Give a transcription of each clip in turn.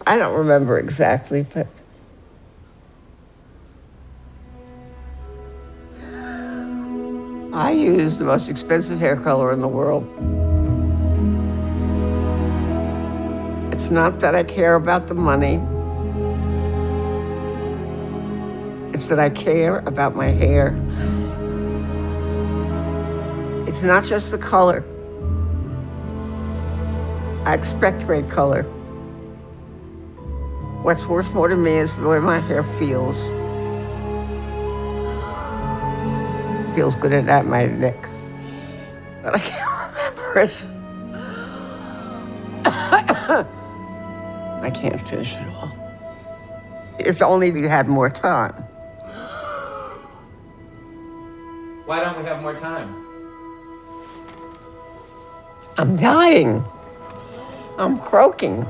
I don't remember exactly, but I use the most expensive hair color in the world. It's not that I care about the money. It's that I care about my hair. It's not just the color. I expect great color. What's worth more to me is the way my hair feels. It feels good at my neck, but I can't remember it. I can't finish it all. If only we had more time. Why don't we have more time? I'm dying. I'm croaking.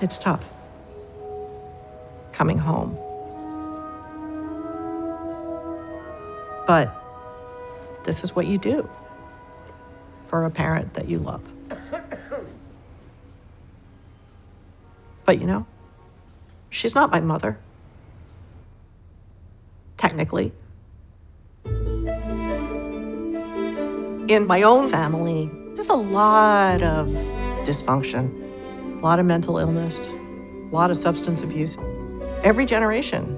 It's tough coming home. But this is what you do for a parent that you love. But you know, she's not my mother, technically. In my own family, there's a lot of dysfunction. A lot of mental illness, a lot of substance abuse. Every generation.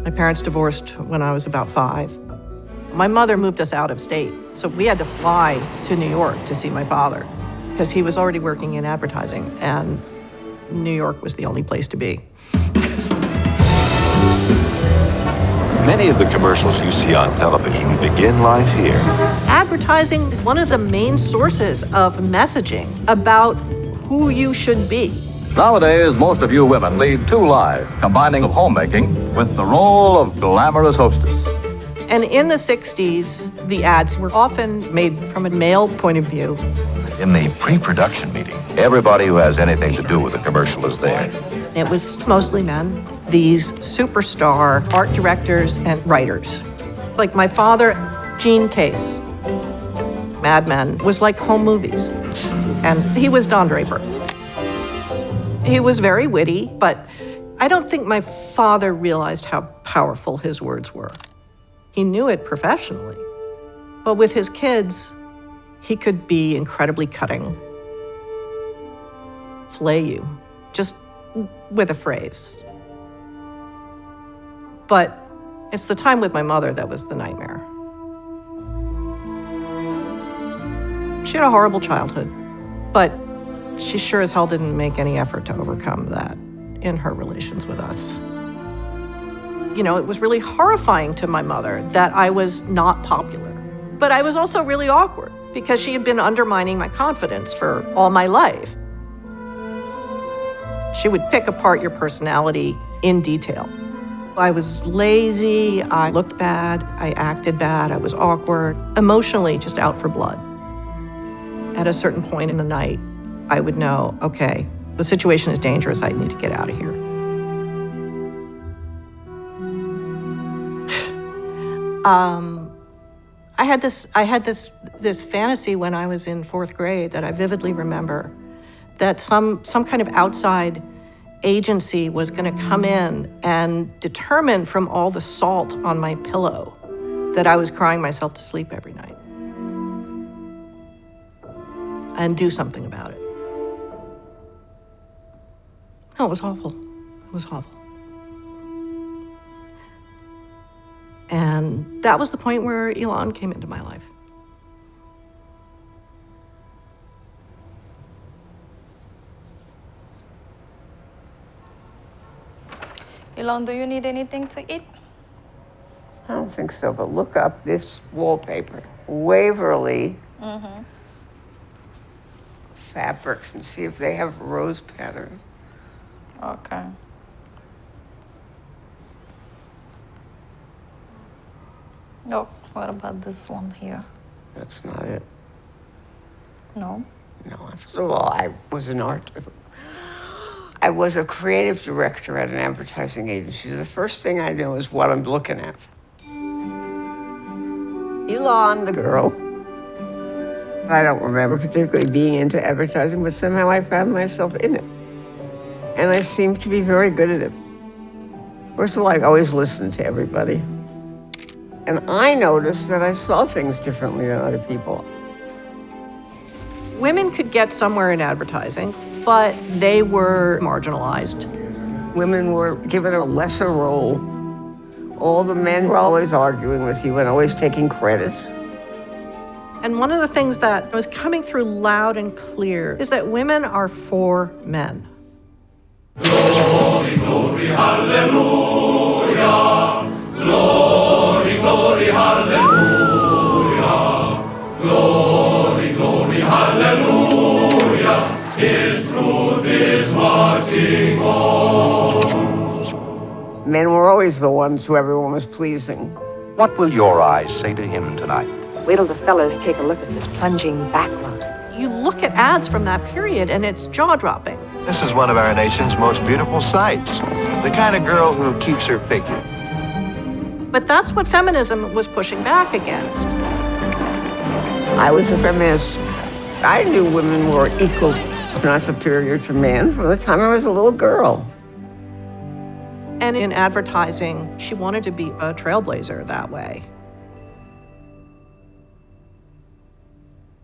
My parents divorced when I was about 5. My mother moved us out of state, so we had to fly to New York to see my father because he was already working in advertising, and New York was the only place to be. Many of the commercials you see on television begin live here. Advertising is one of the main sources of messaging about who you should be. Nowadays, most of you women lead 2 lives, combining of homemaking with the role of glamorous hostess. And in the 60s, the ads were often made from a male point of view. In the pre-production meeting, everybody who has anything to do with the commercial is there. It was mostly men, these superstar art directors and writers. Like my father, Gene Case. Mad Men was like home movies. And he was Don Draper. He was very witty, but I don't think my father realized how powerful his words were. He knew it professionally, but with his kids, he could be incredibly cutting, flay you, just with a phrase. But it's the time with my mother that was the nightmare. She had a horrible childhood, but she sure as hell didn't make any effort to overcome that in her relations with us. You know, it was really horrifying to my mother that I was not popular. But I was also really awkward because she had been undermining my confidence for all my life. She would pick apart your personality in detail. I was lazy, I looked bad, I acted bad, I was awkward, emotionally just out for blood. At a certain point in the night, I would know, okay, The situation is dangerous. I need to get out of here. I had this fantasy when I was in 4th grade that I vividly remember, that some kind of outside agency was going to come in and determine from all the salt on my pillow that I was crying myself to sleep every night, and do something about it. No, it was awful. It was awful. And that was the point where Elon came into my life. Ilon, do you need anything to eat? I don't think so, but look up this wallpaper, Waverly fabrics, and see if they have rose pattern. Okay. Oh, what about this one here? That's not it. No? No, first of all, I was a creative director at an advertising agency. The first thing I know is what I'm looking at. Elon, the girl. I don't remember particularly being into advertising, but somehow I found myself in it. And I seemed to be very good at it. First of all, I always listened to everybody. And I noticed that I saw things differently than other people. Women could get somewhere in advertising, but they were marginalized. Women were given a lesser role. All the men were always arguing with you and always taking credit. And one of the things that was coming through loud and clear is that women are for men. Glory, glory, hallelujah. Glory, glory, hallelujah. Glory, glory, hallelujah. His truth is marching on. Men were always the ones who everyone was pleasing. What will your eyes say to him tonight? Wait till the fellas take a look at this plunging backlot. You look at ads from that period and it's jaw-dropping. This is one of our nation's most beautiful sights. The kind of girl who keeps her figure. But that's what feminism was pushing back against. I was a feminist. I knew women were equal, if not superior to men, from the time I was a little girl. And in advertising, she wanted to be a trailblazer that way.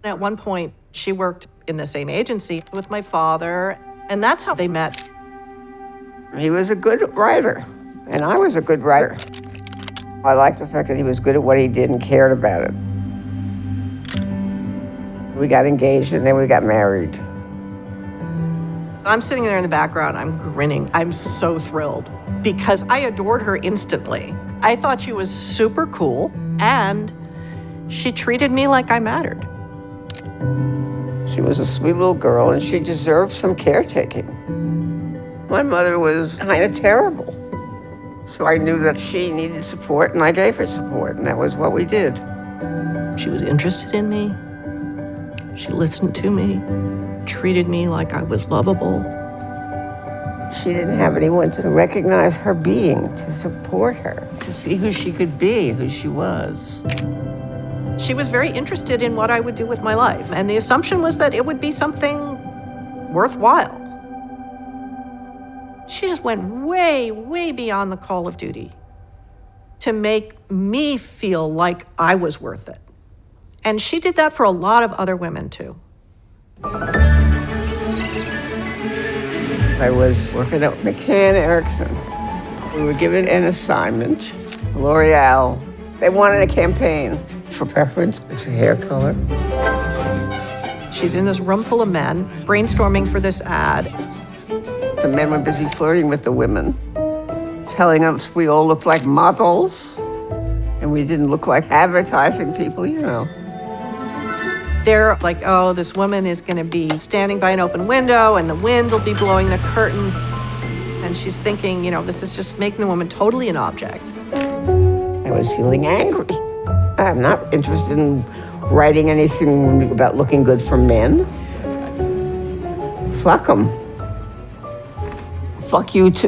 At one point, she worked in the same agency with my father, and that's how they met. He was a good writer, and I was a good writer. I liked the fact that he was good at what he did and cared about it. We got engaged, and then we got married. I'm sitting there in the background, I'm grinning. I'm so thrilled because I adored her instantly. I thought she was super cool, and she treated me like I mattered. She was a sweet little girl, and she deserved some caretaking. My mother was kind of terrible. So I knew that she needed support, and I gave her support, and that was what we did. She was interested in me. She listened to me, treated me like I was lovable. She didn't have anyone to recognize her being, to support her, to see who she could be, who she was. She was very interested in what I would do with my life, and the assumption was that it would be something worthwhile. She just went way, way beyond the call of duty to make me feel like I was worth it. And she did that for a lot of other women, too. I was working at McCann Erickson. We were given an assignment, L'Oreal. They wanted a campaign for preference. It's a hair color. She's in this room full of men, brainstorming for this ad. The men were busy flirting with the women, telling us we all looked like models, and we didn't look like advertising people, you know. They're like, oh, this woman is going to be standing by an open window, and the wind will be blowing the curtains. And she's thinking, you know, this is just making the woman totally an object. I was feeling angry. I'm not interested in writing anything about looking good for men. Fuck them. fuck you too.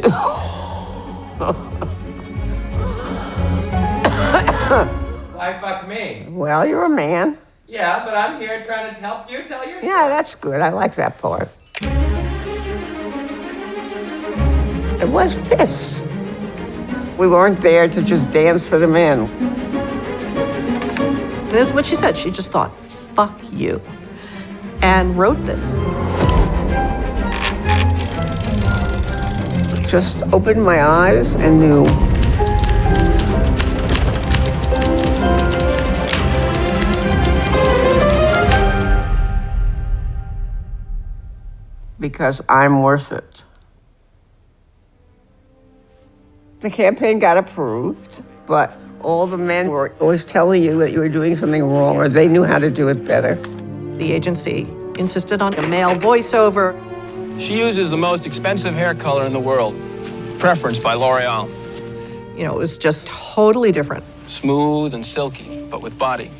Why fuck me? Well, you're a man. Yeah, but I'm here trying to help you tell your story. Yeah, that's good. I like that part. I was pissed. We weren't there to just dance for the men. This is what she said. She just thought, fuck you, and wrote this. Just opened my eyes and knew. Because I'm worth it. The campaign got approved, but all the men were always telling you that you were doing something wrong or they knew how to do it better. The agency insisted on a male voiceover. She uses the most expensive hair color in the world, preference by L'Oreal. You know, it was just totally different. Smooth and silky, but with body.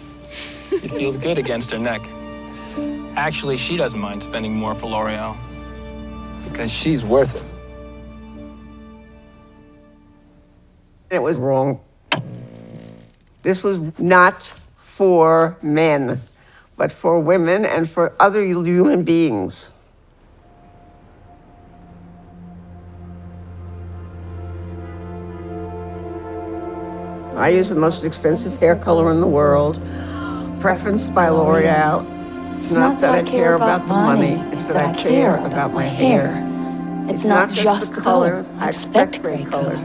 It feels good against her neck. Actually, she doesn't mind spending more for L'Oreal because she's worth it. It was wrong. This was not for men, but for women and for other human beings. I use the most expensive hair color in the world, preferenced by L'Oreal. It's not that I care about the money, it's that I care about my hair. It's not just the color, I expect great color.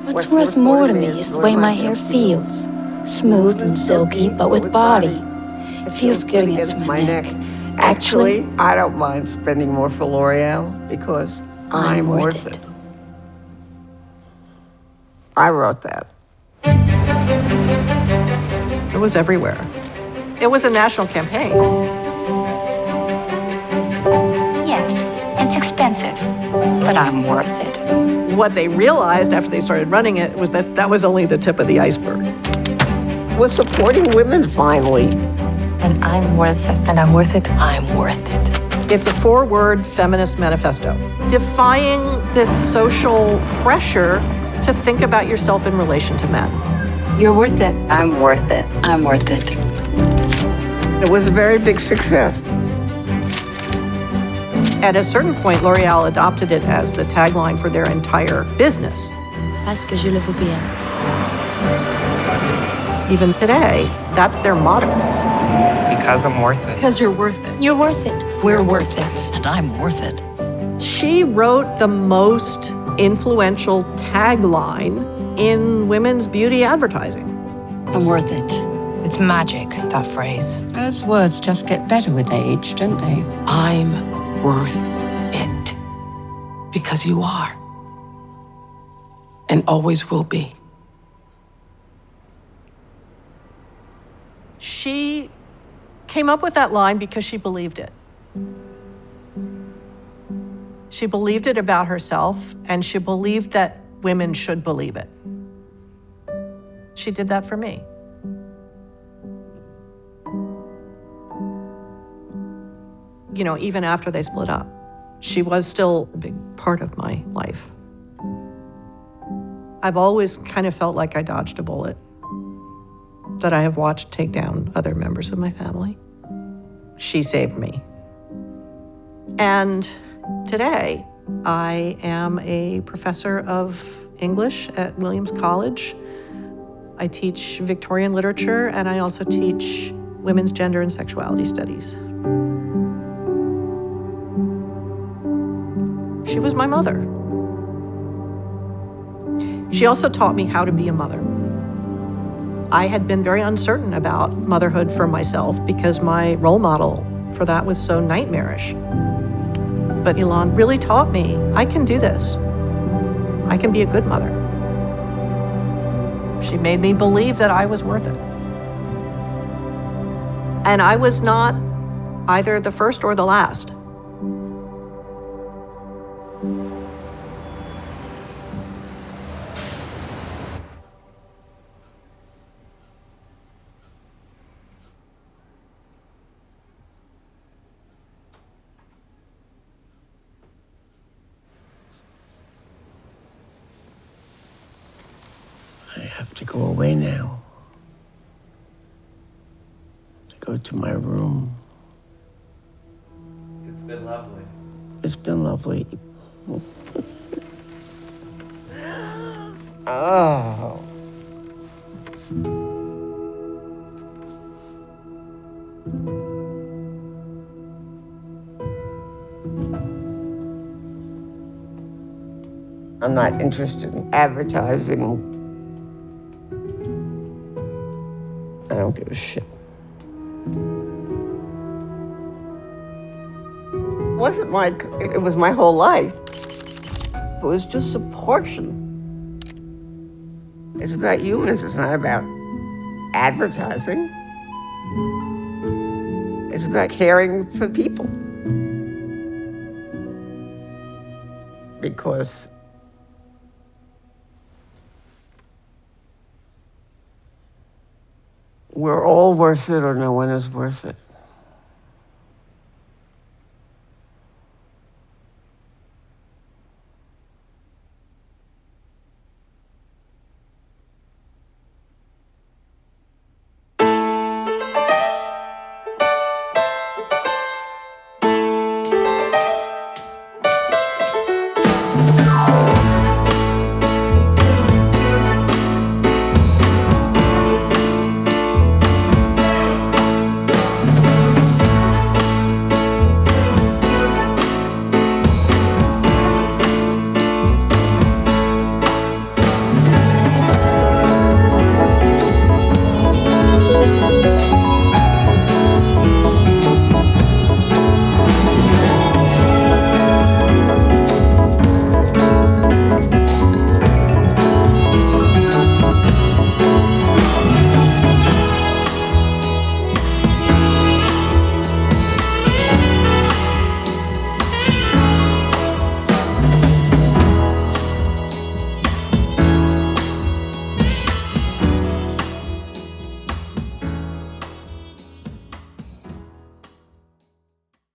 What's worth more to me is the way my hair feels. Smooth and silky, but with body. It feels good against my neck. Actually, I don't mind spending more for L'Oreal because I'm worth it. I wrote that. It was everywhere. It was a national campaign. yes, it's expensive, but I'm worth it. What they realized after they started running it was that that was only the tip of the iceberg. We're supporting women finally. And I'm worth it. And I'm worth it. I'm worth it. It's a 4-word feminist manifesto, defying this social pressure to think about yourself in relation to men. You're worth it. I'm worth it. I'm worth it. It was a very big success. At a certain point, L'Oreal adopted it as the tagline for their entire business. Parce que je le veux bien. Even today, that's their motto. Because I'm worth it. Because you're worth it. You're worth it. We're worth it. And I'm worth it. She wrote the most influential tagline in women's beauty advertising. I'm worth it. It's magic, that phrase. Those words just get better with age, don't they? I'm worth it. Because you are. And always will be. She came up with that line because she believed it. She believed it about herself, and she believed that women should believe it. She did that for me. You know, even after they split up, she was still a big part of my life. I've always kind of felt like I dodged a bullet that I have watched take down other members of my family. She saved me. And today, I am a professor of English at Williams College. I teach Victorian literature, and I also teach women's gender and sexuality studies. She was my mother. She also taught me how to be a mother. I had been very uncertain about motherhood for myself because my role model for that was so nightmarish. But Ilon really taught me, I can do this. I can be a good mother. She made me believe that I was worth it. And I was not either the first or the last. go away now. To go to my room. It's been lovely. It's been lovely. Oh. I'm not interested in advertising. I don't give a shit. It wasn't like it was my whole life. It was just a portion. It's about humans, it's not about advertising. It's about caring for people. Because we're all worth it or no one is worth it.